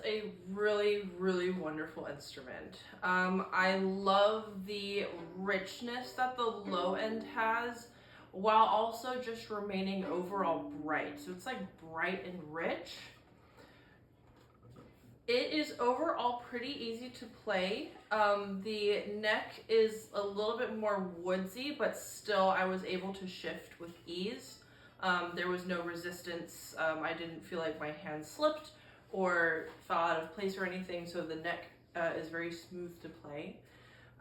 a really, really wonderful instrument. I love the richness that the low end has while also just remaining overall bright. So it's like bright and rich. It is overall pretty easy to play. The neck is a little bit more woodsy, but still I was able to shift with ease. There was no resistance. I didn't feel like my hand slipped or fell out of place or anything, so the neck is very smooth to play.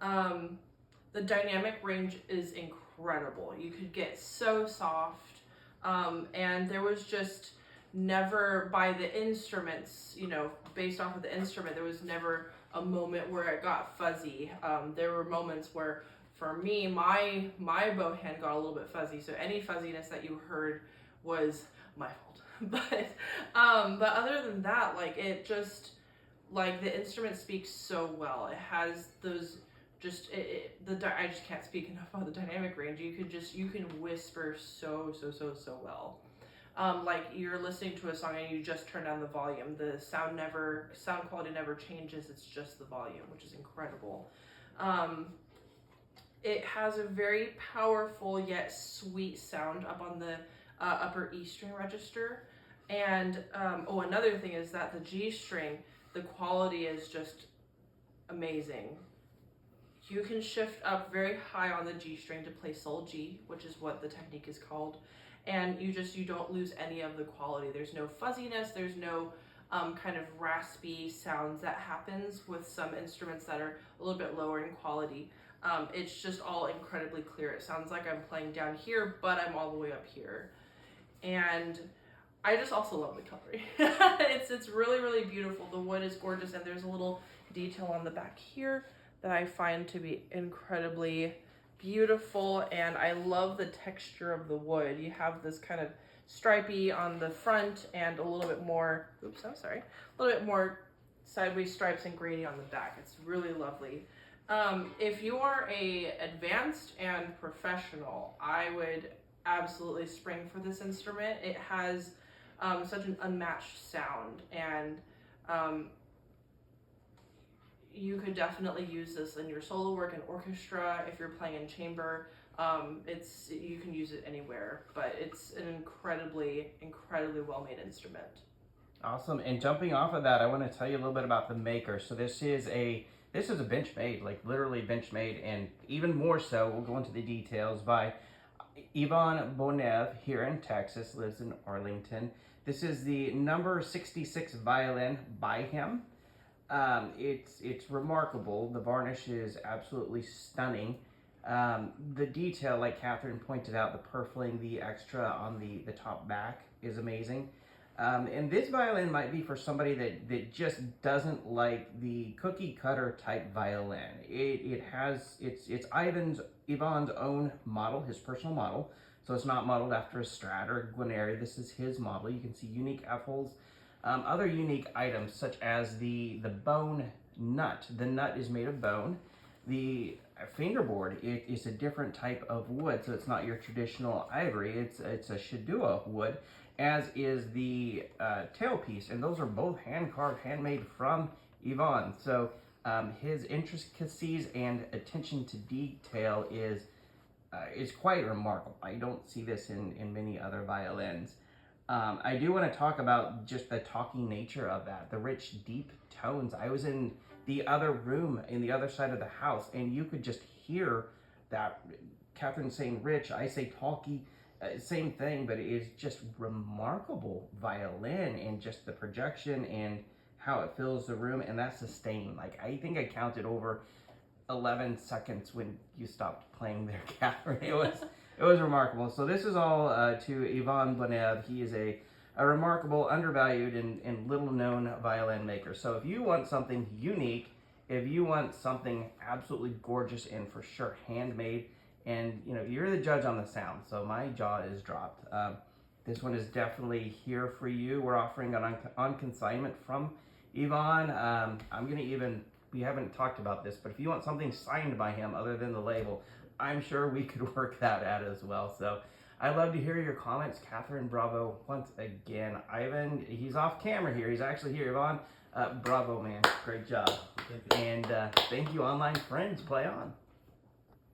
The dynamic range is incredible. You could get so soft, and there was just never, by the instruments, you know, based off of the instrument, there was never a moment where it got fuzzy. There were moments where, for me, my bow hand got a little bit fuzzy, so any fuzziness that you heard was my fault. but other than that, like, it just, like, the instrument speaks so well. It has those I just can't speak enough about the dynamic range. You can whisper so well. Like you're listening to a song and you just turn down the volume. The sound quality never changes. It's just the volume, which is incredible. It has a very powerful yet sweet sound up on the upper E string register. And another thing is that the G string, the quality is just amazing. You can shift up very high on the G string to play Sol G, which is what the technique is called. And you don't lose any of the quality. There's no fuzziness, there's no kind of raspy sounds that happens with some instruments that are a little bit lower in quality. It's just all incredibly clear. It sounds like I'm playing down here, but I'm all the way up here. And I just also love the coloring. It's really, really beautiful. The wood is gorgeous, and there's a little detail on the back here that I find to be incredibly beautiful, and I love the texture of the wood. You have this kind of stripey on the front and a little bit more, a little bit more sideways stripes and grainy on the back. It's really lovely. If you are a advanced and professional, I would absolutely spring for this instrument. It has such an unmatched sound, and you could definitely use this in your solo work and orchestra. If you're playing in chamber, you can use it anywhere, but it's an incredibly well-made instrument. Awesome. And jumping off of that, I want to tell you a little bit about the maker. So this is a bench made, like literally bench made, and even more so, we'll go into the details, by Ivan Bonev here in Texas, lives in Arlington. This is the number 66 violin by him. It's remarkable. The varnish is absolutely stunning. The detail, like Catherine pointed out, the purfling, the extra on the top back is amazing. And this violin might be for somebody that just doesn't like the cookie cutter type violin. It's Ivan's own model, his personal model. So it's not modeled after a Strat or Guarneri. This is his model. You can see unique F-holes. Other unique items such as the bone nut. The nut is made of bone. The fingerboard, it is a different type of wood, so it's not your traditional ivory. It's a Shadua wood, as is the tailpiece, and those are both hand carved, handmade from Ivan. So his intricacies and attention to detail is quite remarkable. I don't see this in many other violins. I do want to talk about just the talking nature of that, the rich, deep tones. I was in the other room, in the other side of the house, and you could just hear that. Catherine saying rich, I say talky, same thing, but it is just remarkable violin, and just the projection and how it fills the room, and that sustain. Like, I think I counted over 11 seconds when you stopped playing there, Catherine. It was remarkable. So this is all to Ivan Bonev. He is a remarkable, undervalued, and little-known violin maker. So if you want something unique, if you want something absolutely gorgeous and for sure handmade, and you're the judge on the sound, so my jaw is dropped. This one is definitely here for you. We're offering it on consignment from Ivan. We haven't talked about this, but if you want something signed by him other than the label, I'm sure we could work that out as well. So I'd love to hear your comments. Catherine, bravo once again. Ivan, he's off camera here. He's actually here. Ivan, Bravo, man. Great job. Thank you. And thank you, online friends. Play on.